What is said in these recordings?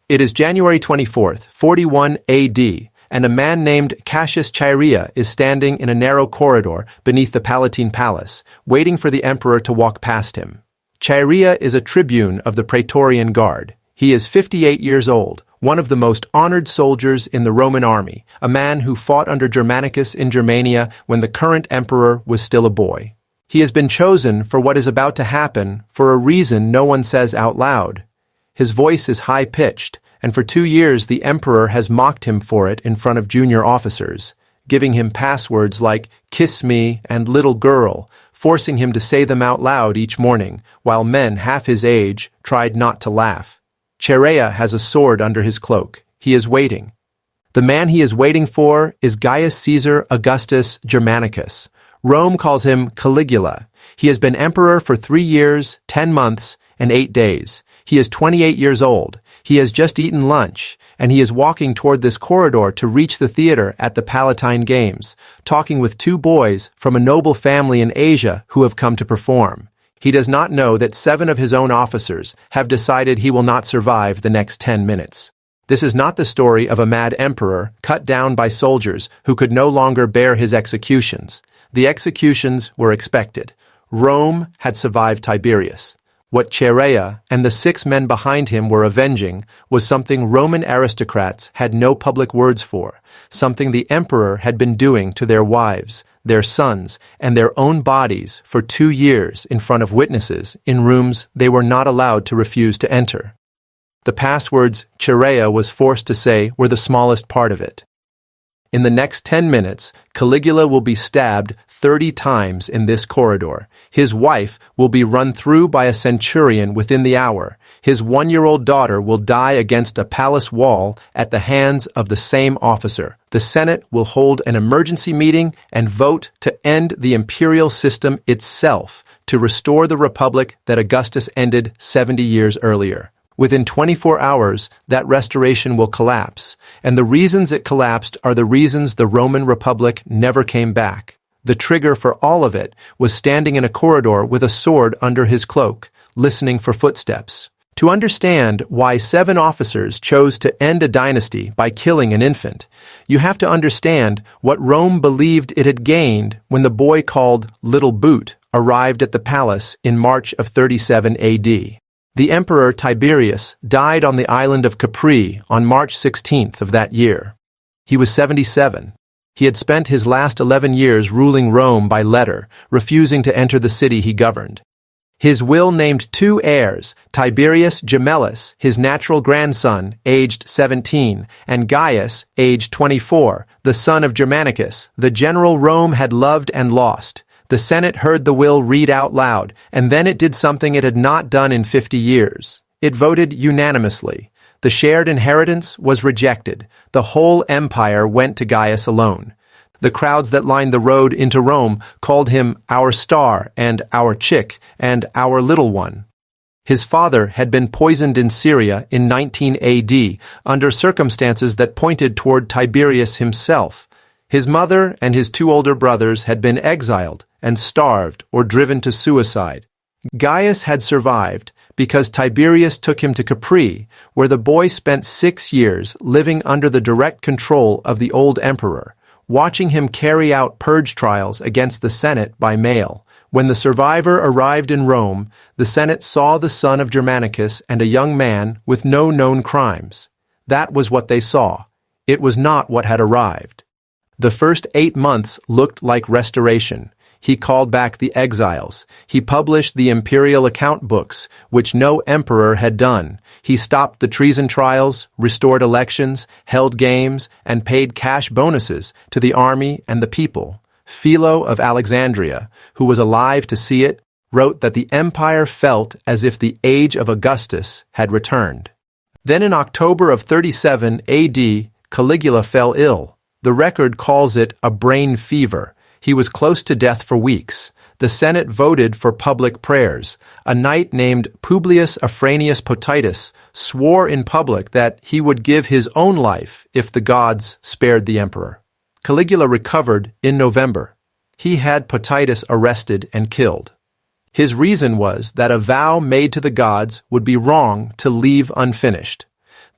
It is January 24th, 41 AD, and a man named Cassius chaerea is standing in a narrow corridor beneath the Palatine Palace, waiting for the emperor to walk past him. Chaerea is a tribune of the Praetorian Guard. He is 58 years old, one of the most honored soldiers in the Roman army, a man who fought under Germanicus in Germania when the current emperor was still a boy. He has been chosen for what is about to happen for a reason no one says out loud. His voice is high-pitched, and for 2 years the emperor has mocked him for it in front of junior officers, giving him passwords like "kiss me" and "little girl," forcing him to say them out loud each morning, while men half his age tried not to laugh. Chaerea has a sword under his cloak. He is waiting. The man he is waiting for is Gaius Caesar Augustus Germanicus. Rome calls him Caligula. He has been emperor for 3 years, 10 months, and 8 days. He is 28 years old. He has just eaten lunch, and he is walking toward this corridor to reach the theater at the Palatine Games, talking with 2 boys from a noble family in Asia who have come to perform. He does not know that 7 of his own officers have decided he will not survive the next 10 minutes. This is not the story of a mad emperor cut down by soldiers who could no longer bear his executions. The executions were expected. Rome had survived Tiberius. What Chaerea and the 6 men behind him were avenging was something Roman aristocrats had no public words for, something the emperor had been doing to their wives, their sons, and their own bodies for 2 years in front of witnesses in rooms they were not allowed to refuse to enter. The passwords Chaerea was forced to say were the smallest part of it. In the next 10 minutes, Caligula will be stabbed 30 times in this corridor. His wife will be run through by a centurion within the hour. His 1-year-old daughter will die against a palace wall at the hands of the same officer. The Senate will hold an emergency meeting and vote to end the imperial system itself, to restore the republic that Augustus ended 70 years earlier. Within 24 hours, that restoration will collapse, and the reasons it collapsed are the reasons the Roman Republic never came back. The trigger for all of it was standing in a corridor with a sword under his cloak, listening for footsteps. To understand why 7 officers chose to end a dynasty by killing an infant, you have to understand what Rome believed it had gained when the boy called Little Boot arrived at the palace in March of 37 AD. The emperor Tiberius died on the island of Capri on March 16th of that year. He was 77. He had spent his last 11 years ruling Rome by letter, refusing to enter the city he governed. His will named 2 heirs, Tiberius Gemellus, his natural grandson, aged 17, and Gaius, aged 24, the son of Germanicus, the general Rome had loved and lost. The Senate heard the will read out loud, and then it did something it had not done in 50 years. It voted unanimously. The shared inheritance was rejected. The whole empire went to Gaius alone. The crowds that lined the road into Rome called him "our star" and "our chick" and "our little one." His father had been poisoned in Syria in 19 AD under circumstances that pointed toward Tiberius himself. His mother and his 2 older brothers had been exiled and starved or driven to suicide. Gaius had survived because Tiberius took him to Capri, where the boy spent 6 years living under the direct control of the old emperor, watching him carry out purge trials against the Senate by mail. When the survivor arrived in Rome, the Senate saw the son of Germanicus and a young man with no known crimes. That was what they saw. It was not what had arrived. The first 8 months looked like restoration. He called back the exiles. He published the imperial account books, which no emperor had done. He stopped the treason trials, restored elections, held games, and paid cash bonuses to the army and the people. Philo of Alexandria, who was alive to see it, wrote that the empire felt as if the age of Augustus had returned. Then in October of 37 AD, Caligula fell ill. The record calls it a brain fever. He was close to death for weeks. The Senate voted for public prayers. A knight named Publius Afranius Potitus swore in public that he would give his own life if the gods spared the emperor. Caligula recovered in November. He had Potitus arrested and killed. His reason was that a vow made to the gods would be wrong to leave unfinished.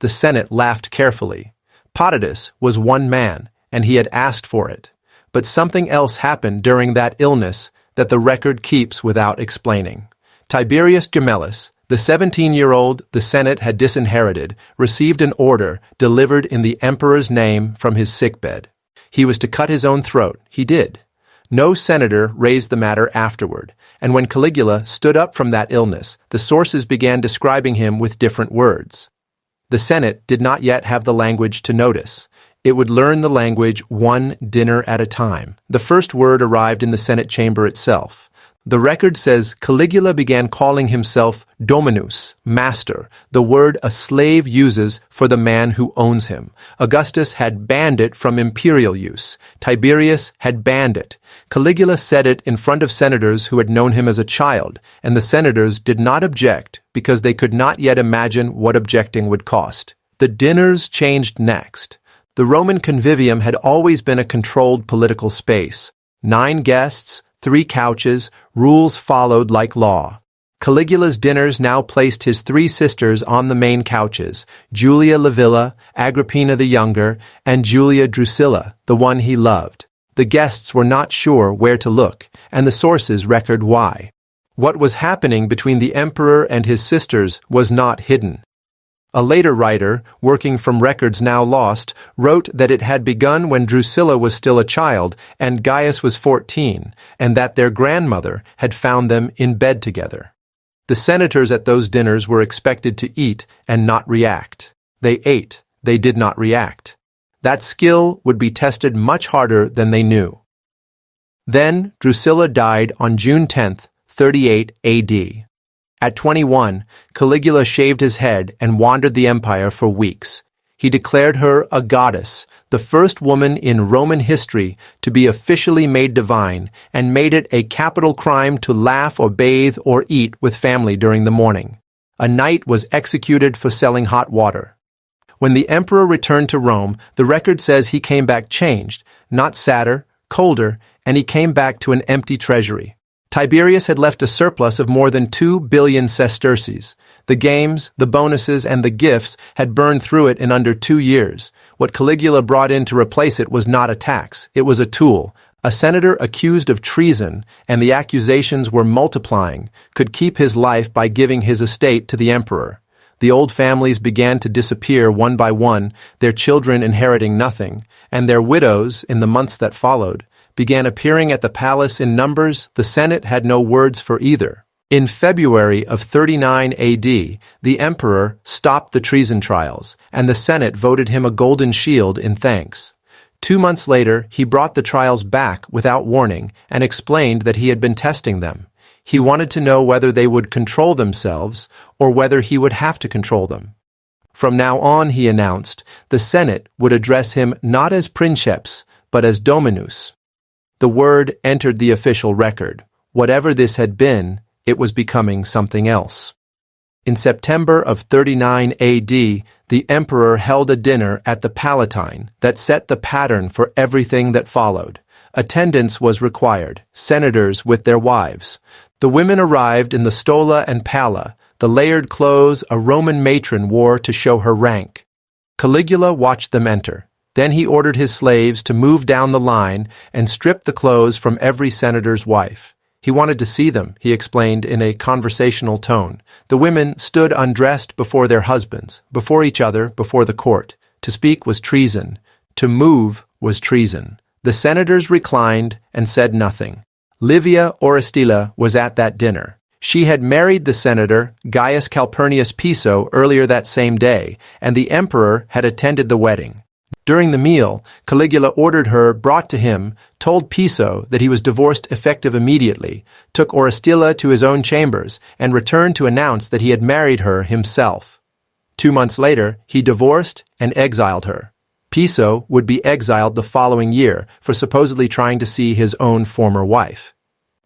The Senate laughed carefully. Potatus was one man, and he had asked for it. But something else happened during that illness that the record keeps without explaining. Tiberius Gemellus, the 17-year-old the Senate had disinherited, received an order delivered in the emperor's name from his sickbed. He was to cut his own throat. He did. No senator raised the matter afterward, and when Caligula stood up from that illness, the sources began describing him with different words. The Senate did not yet have the language to notice. It would learn the language one dinner at a time. The first word arrived in the Senate chamber itself. The record says Caligula began calling himself Dominus, master, the word a slave uses for the man who owns him. Augustus had banned it from imperial use. Tiberius had banned it. Caligula said it in front of senators who had known him as a child, and the senators did not object because they could not yet imagine what objecting would cost. The dinners changed next. The Roman convivium had always been a controlled political space. 9 guests, 3 couches, rules followed like law. Caligula's dinners now placed his 3 sisters on the main couches, Julia Livilla, Agrippina the Younger, and Julia Drusilla, the one he loved. The guests were not sure where to look, and the sources record why. What was happening between the emperor and his sisters was not hidden. A later writer, working from records now lost, wrote that it had begun when Drusilla was still a child and Gaius was 14, and that their grandmother had found them in bed together. The senators at those dinners were expected to eat and not react. They ate, they did not react. That skill would be tested much harder than they knew. Then Drusilla died on June 10, 38 AD. At 21, Caligula shaved his head and wandered the empire for weeks. He declared her a goddess, the first woman in Roman history to be officially made divine, and made it a capital crime to laugh or bathe or eat with family during the morning. A knight was executed for selling hot water. When the emperor returned to Rome, the record says he came back changed, not sadder, colder, and he came back to an empty treasury. Tiberius had left a surplus of more than 2 billion sesterces. The games, the bonuses, and the gifts had burned through it in under 2 years. What Caligula brought in to replace it was not a tax, it was a tool. A senator accused of treason, and the accusations were multiplying, could keep his life by giving his estate to the emperor. The old families began to disappear one by one, their children inheriting nothing, and their widows, in the months that followed, began appearing at the palace in numbers the Senate had no words for either. In February of 39 AD, the emperor stopped the treason trials, and the Senate voted him a golden shield in thanks. 2 months later, he brought the trials back without warning and explained that he had been testing them. He wanted to know whether they would control themselves or whether he would have to control them. From now on, he announced, the Senate would address him not as princeps, but as dominus. The word entered the official record. Whatever this had been, it was becoming something else. In September of 39 AD, the emperor held a dinner at the Palatine that set the pattern for everything that followed. Attendance was required, senators with their wives. The women arrived in the stola and palla, the layered clothes a Roman matron wore to show her rank. Caligula watched them enter. Then he ordered his slaves to move down the line and strip the clothes from every senator's wife. He wanted to see them, he explained in a conversational tone. The women stood undressed before their husbands, before each other, before the court. To speak was treason. To move was treason. The senators reclined and said nothing. Livia Orestilla was at that dinner. She had married the senator Gaius Calpurnius Piso earlier that same day, and the emperor had attended the wedding. During the meal, Caligula ordered her brought to him, told Piso that he was divorced effective immediately, took Orestilla to his own chambers, and returned to announce that he had married her himself. 2 months later, he divorced and exiled her. Piso would be exiled the following year for supposedly trying to see his own former wife.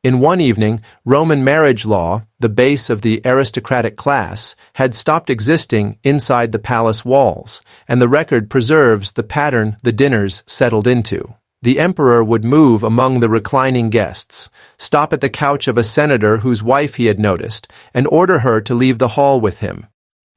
In one evening, Roman marriage law, the base of the aristocratic class, had stopped existing inside the palace walls, and the record preserves the pattern the dinners settled into. The emperor would move among the reclining guests, stop at the couch of a senator whose wife he had noticed, and order her to leave the hall with him.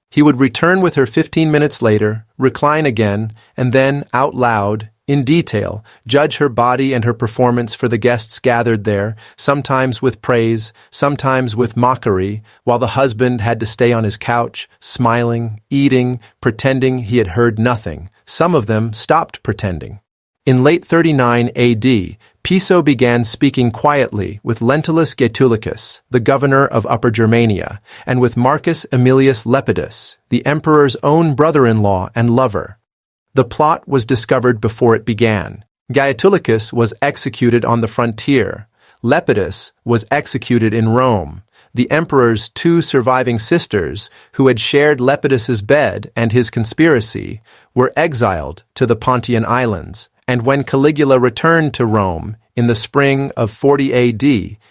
He would return with her 15 minutes later, recline again, and then, out loud, in detail, judge her body and her performance for the guests gathered there, sometimes with praise, sometimes with mockery, while the husband had to stay on his couch, smiling, eating, pretending he had heard nothing. Some of them stopped pretending. In late 39 AD, Piso began speaking quietly with Lentulus Gaetulicus, the governor of Upper Germania, and with Marcus Aemilius Lepidus, the emperor's own brother-in-law and lover. The plot was discovered before it began. Gaetulicus was executed on the frontier. Lepidus was executed in Rome. The emperor's two surviving sisters, who had shared Lepidus's bed and his conspiracy, were exiled to the Pontian Islands. And when Caligula returned to Rome in the spring of 40 AD,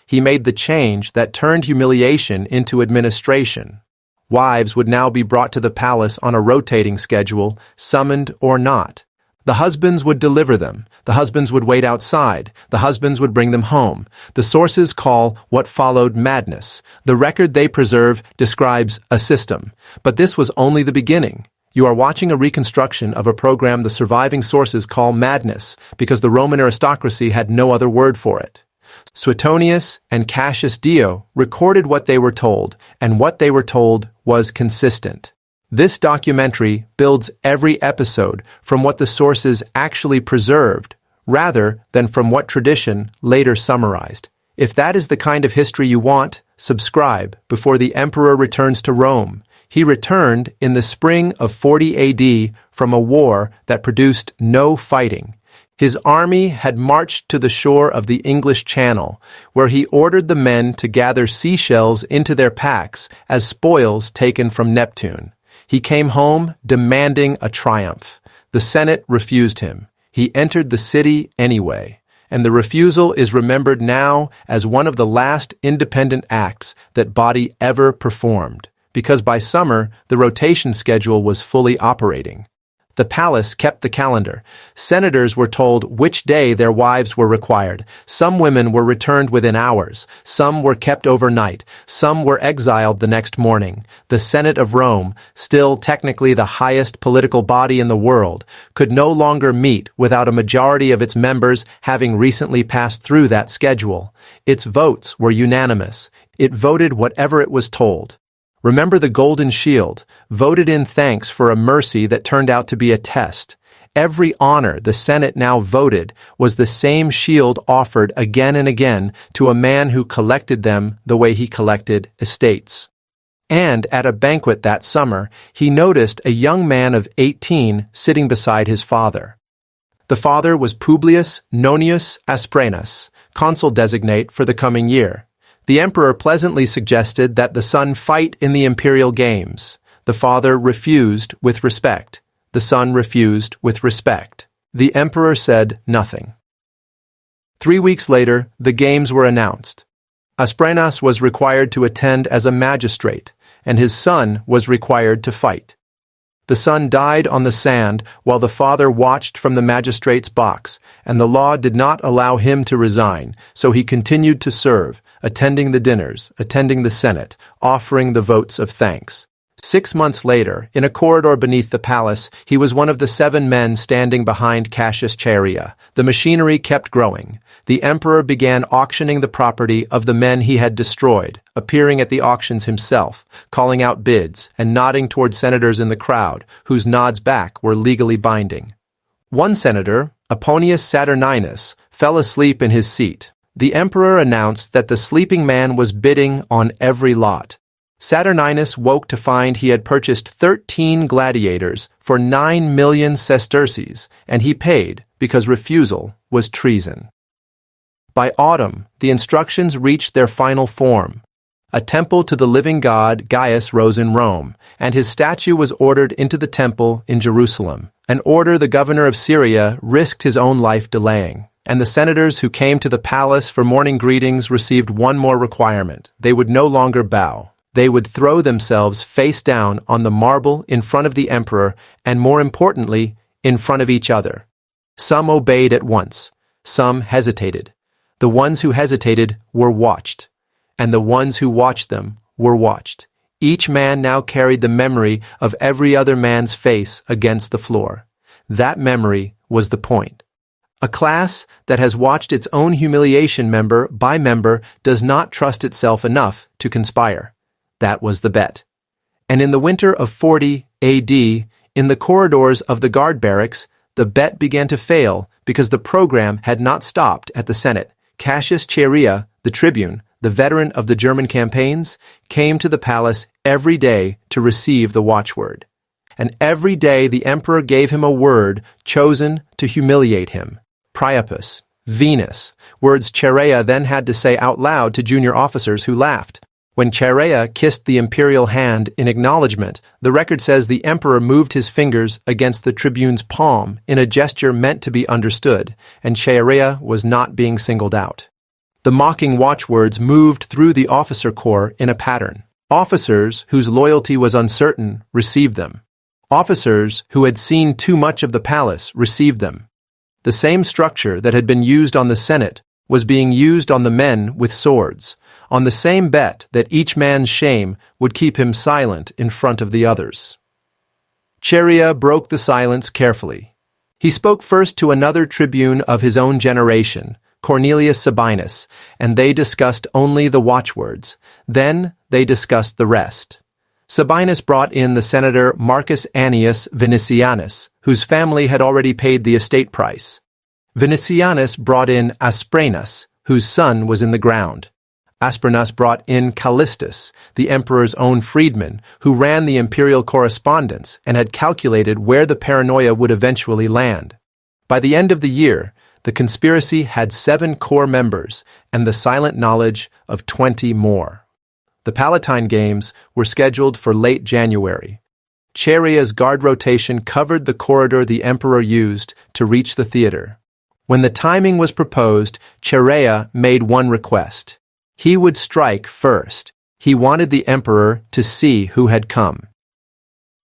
he made the change that turned humiliation into administration. Wives would now be brought to the palace on a rotating schedule, summoned or not. The husbands would deliver them. The husbands would wait outside. The husbands would bring them home. The sources call what followed madness. The record they preserve describes a system. But this was only the beginning. You are watching a reconstruction of a program the surviving sources call madness because the Roman aristocracy had no other word for it. Suetonius and Cassius Dio recorded what they were told, and what they were told was consistent. This documentary builds every episode from what the sources actually preserved, rather than from what tradition later summarized. If that is the kind of history you want, subscribe before the emperor returns to Rome. He returned in the spring of 40 AD from a war that produced no fighting. His army had marched to the shore of the English Channel, where he ordered the men to gather seashells into their packs as spoils taken from Neptune. He came home demanding a triumph. The Senate refused him. He entered the city anyway, and the refusal is remembered now as one of the last independent acts that body ever performed, because by summer the rotation schedule was fully operating. The palace kept the calendar. Senators were told which day their wives were required. Some women were returned within hours. Some were kept overnight. Some were exiled the next morning. The Senate of Rome, still technically the highest political body in the world, could no longer meet without a majority of its members having recently passed through that schedule. Its votes were unanimous. It voted whatever it was told. Remember the Golden Shield, voted in thanks for a mercy that turned out to be a test. Every honor the Senate now voted was the same shield offered again and again to a man who collected them the way he collected estates. And at a banquet that summer, he noticed a young man of 18 sitting beside his father. The father was Publius Nonius Asprenas, consul designate for the coming year. The emperor pleasantly suggested that the son fight in the imperial games. The father refused with respect. The son refused with respect. The emperor said nothing. 3 weeks later, the games were announced. Asprenas was required to attend as a magistrate, and his son was required to fight. The son died on the sand while the father watched from the magistrate's box, and the law did not allow him to resign, so he continued to serve, attending the dinners, attending the Senate, offering the votes of thanks. 6 months later, in a corridor beneath the palace, he was one of the 7 men standing behind Cassius chaerea. The machinery kept growing. The emperor began auctioning the property of the men he had destroyed, appearing at the auctions himself, calling out bids, and nodding toward senators in the crowd, whose nods back were legally binding. One senator, Aponius Saturninus, fell asleep in his seat. The emperor announced that the sleeping man was bidding on every lot. Saturninus woke to find he had purchased 13 gladiators for 9 million sesterces, and he paid because refusal was treason. By autumn, the instructions reached their final form. A temple to the living god Gaius rose in Rome, and his statue was ordered into the temple in Jerusalem, an order the governor of Syria risked his own life delaying. And the senators who came to the palace for morning greetings received one more requirement. They would no longer bow. They would throw themselves face down on the marble in front of the emperor, and more importantly, in front of each other. Some obeyed at once. Some hesitated. The ones who hesitated were watched, and the ones who watched them were watched. Each man now carried the memory of every other man's face against the floor. That memory was the point. A class that has watched its own humiliation member by member does not trust itself enough to conspire. That was the bet. And in the winter of 40 AD, in the corridors of the guard barracks, the bet began to fail because the program had not stopped at the Senate. Cassius Chaerea, the tribune, the veteran of the German campaigns, came to the palace every day to receive the watchword. And every day the emperor gave him a word chosen to humiliate him. Priapus, Venus, words chaerea then had to say out loud to junior officers who laughed. When chaerea kissed the imperial hand in acknowledgement, the record says the emperor moved his fingers against the tribune's palm in a gesture meant to be understood, and chaerea was not being singled out. The mocking watchwords moved through the officer corps in a pattern. Officers whose loyalty was uncertain received them. Officers who had seen too much of the palace received them. The same structure that had been used on the Senate was being used on the men with swords, on the same bet that each man's shame would keep him silent in front of the others. Chaerea broke the silence carefully. He spoke first to another tribune of his own generation, Cornelius Sabinus, and they discussed only the watchwords. Then they discussed the rest. Sabinus brought in the senator Marcus Annius Vinicianus, whose family had already paid the estate price. Vinicianus brought in Asprenas, whose son was in the ground. Asprenas brought in Callistus, the emperor's own freedman, who ran the imperial correspondence and had calculated where the paranoia would eventually land. By the end of the year, the conspiracy had 7 core members and the silent knowledge of 20 more. The Palatine Games were scheduled for late January. Chaerea's guard rotation covered the corridor the emperor used to reach the theater. When the timing was proposed, Chaerea made one request. He would strike first. He wanted the emperor to see who had come.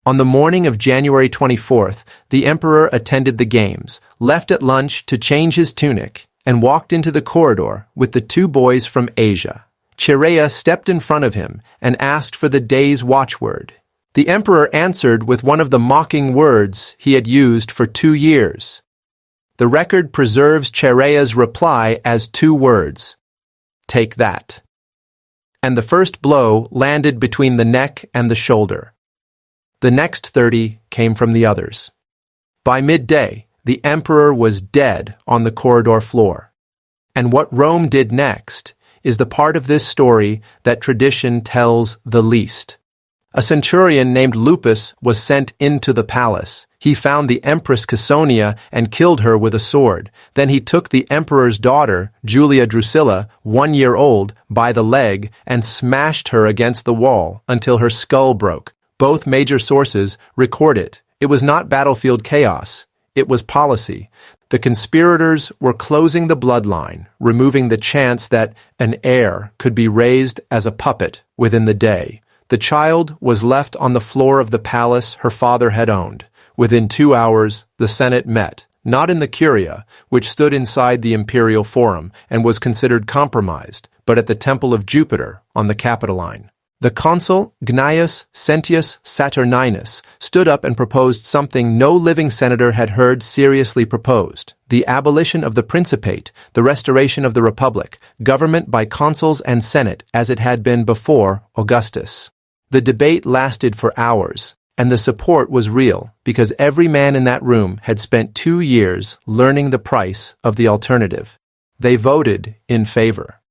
On the morning of January 24th, the emperor attended the games, left at lunch to change his tunic, and walked into the corridor with the 2 boys from Asia. Chaerea stepped in front of him and asked for the day's watchword. The emperor answered with one of the mocking words he had used for 2 years. The record preserves Chaerea's reply as 2 words. Take that. And the first blow landed between the neck and the shoulder. The next 30 came from the others. By midday, the emperor was dead on the corridor floor. And what Rome did next is the part of this story that tradition tells the least. A centurion named Lupus was sent into the palace. He found the Empress Caesonia and killed her with a sword. Then he took the emperor's daughter, Julia Drusilla, 1 year old, by the leg and smashed her against the wall until her skull broke. Both major sources record it. It was not battlefield chaos. It was policy. The conspirators were closing the bloodline, removing the chance that an heir could be raised as a puppet within the day. The child was left on the floor of the palace her father had owned. Within 2 hours, the Senate met, not in the Curia, which stood inside the imperial forum and was considered compromised, but at the Temple of Jupiter on the Capitoline. The consul, Gnaeus Sentius Saturninus, stood up and proposed something no living senator had heard seriously proposed: the abolition of the Principate, the restoration of the Republic, government by consuls and Senate as it had been before Augustus. The debate lasted for hours, and the support was real because every man in that room had spent 2 years learning the price of the alternative. They voted in favor.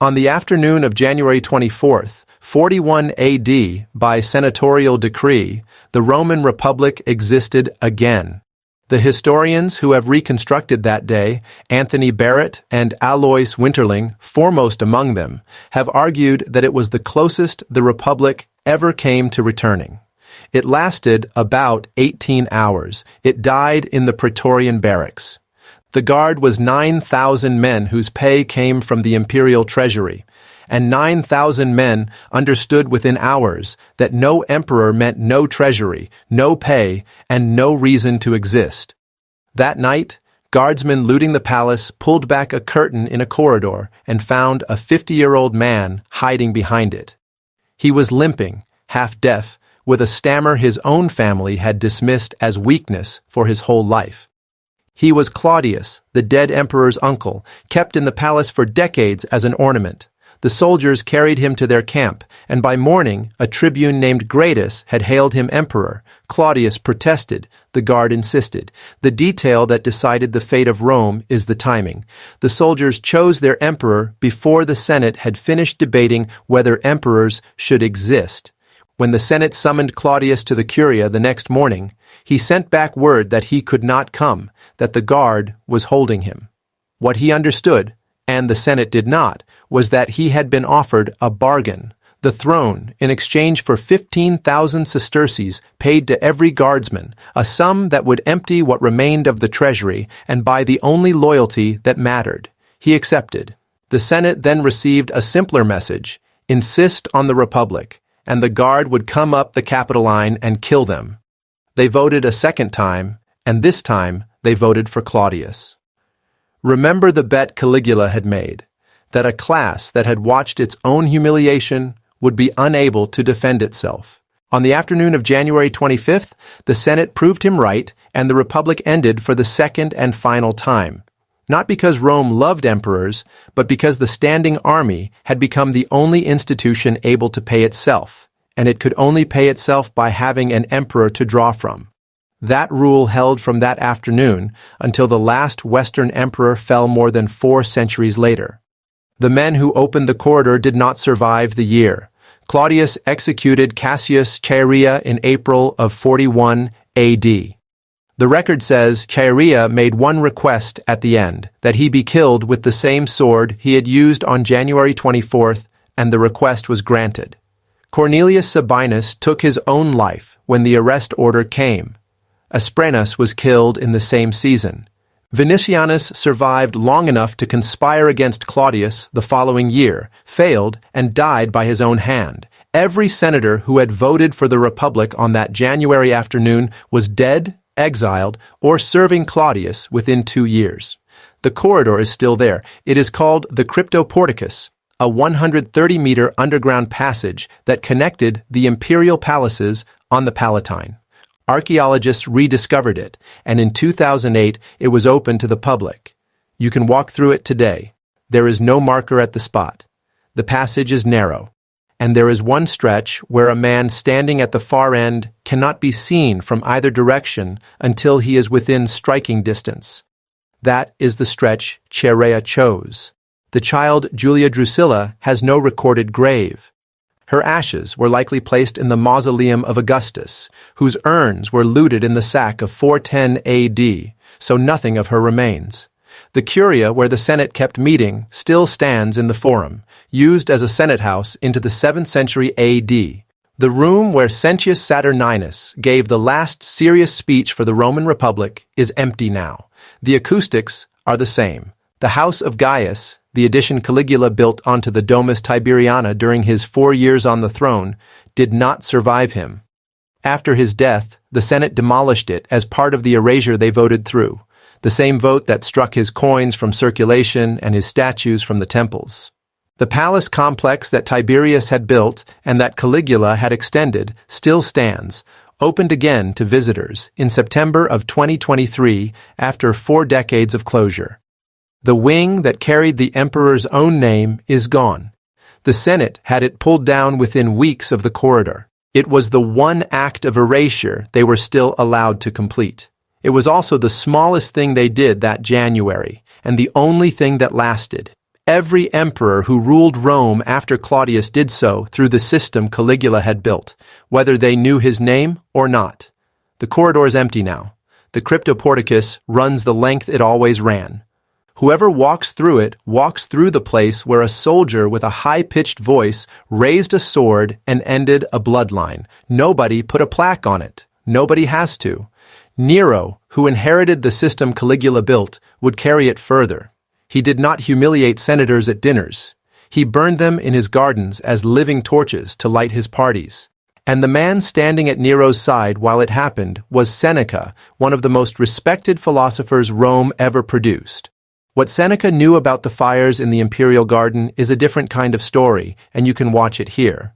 On the afternoon of January 24th, 41 AD, by senatorial decree, the Roman Republic existed again. The historians who have reconstructed that day, Anthony Barrett and Alois Winterling, foremost among them, have argued that it was the closest the Republic ever came to returning. It lasted about 18 hours. It died in the Praetorian barracks. The guard was 9,000 men whose pay came from the imperial treasury, and 9,000 men understood within hours that no emperor meant no treasury, no pay, and no reason to exist. That night, guardsmen looting the palace pulled back a curtain in a corridor and found a 50-year-old man hiding behind it. He was limping, half deaf, with a stammer his own family had dismissed as weakness for his whole life. He was Claudius, the dead emperor's uncle, kept in the palace for decades as an ornament. The soldiers carried him to their camp, and by morning a tribune named Gratus had hailed him emperor. Claudius protested. The guard insisted. The detail that decided the fate of Rome is the timing. The soldiers chose their emperor before the Senate had finished debating whether emperors should exist. When the Senate summoned Claudius to the Curia the next morning, he sent back word that he could not come, that the guard was holding him. What he understood, and the Senate did not, was that he had been offered a bargain, the throne, in exchange for 15,000 sesterces paid to every guardsman, a sum that would empty what remained of the treasury and buy the only loyalty that mattered. He accepted. The Senate then received a simpler message: insist on the Republic, and the guard would come up the Capitoline and kill them. They voted a second time, and this time they voted for Claudius. Remember the bet Caligula had made, that a class that had watched its own humiliation would be unable to defend itself. On the afternoon of January 25th, the Senate proved him right, and the Republic ended for the second and final time. Not because Rome loved emperors, but because the standing army had become the only institution able to pay itself, and it could only pay itself by having an emperor to draw from. That rule held from that afternoon until the last Western emperor fell more than 4 centuries later. The men who opened the corridor did not survive the year. Claudius executed Cassius Chaerea in April of 41 AD. The record says Chaerea made one request at the end, that he be killed with the same sword he had used on January 24th, and the request was granted. Cornelius Sabinus took his own life when the arrest order came. Asprenas was killed in the same season. Vinicianus survived long enough to conspire against Claudius the following year, failed, and died by his own hand. Every senator who had voted for the Republic on that January afternoon was dead, exiled, or serving Claudius within 2 years. The corridor is still there. It is called the Cryptoporticus, a 130-meter underground passage that connected the imperial palaces on the Palatine. Archaeologists rediscovered it, and in 2008 it was open to the public. You can walk through it today. There is no marker at the spot. The passage is narrow, and there is one stretch where a man standing at the far end cannot be seen from either direction until he is within striking distance. That is the stretch Chaerea chose. The child Julia Drusilla has no recorded grave. Her ashes were likely placed in the mausoleum of Augustus, whose urns were looted in the sack of 410 AD, so nothing of her remains. The Curia, where the Senate kept meeting, still stands in the Forum, used as a Senate house into the 7th century AD. The room where Sentius Saturninus gave the last serious speech for the Roman Republic is empty now. The acoustics are the same. The house of Gaius, the addition Caligula built onto the Domus Tiberiana during his 4 years on the throne, did not survive him. After his death, the Senate demolished it as part of the erasure they voted through, the same vote that struck his coins from circulation and his statues from the temples. The palace complex that Tiberius had built and that Caligula had extended still stands, opened again to visitors in September of 2023 after 4 decades of closure. The wing that carried the emperor's own name is gone. The Senate had it pulled down within weeks of the corridor. It was the one act of erasure they were still allowed to complete. It was also the smallest thing they did that January, and the only thing that lasted. Every emperor who ruled Rome after Claudius did so through the system Caligula had built, whether they knew his name or not. The corridor is empty now. The Cryptoporticus runs the length it always ran. Whoever walks through it walks through the place where a soldier with a high-pitched voice raised a sword and ended a bloodline. Nobody put a plaque on it. Nobody has to. Nero, who inherited the system Caligula built, would carry it further. He did not humiliate senators at dinners. He burned them in his gardens as living torches to light his parties. And the man standing at Nero's side while it happened was Seneca, one of the most respected philosophers Rome ever produced. What Seneca knew about the fires in the imperial garden is a different kind of story, and you can watch it here.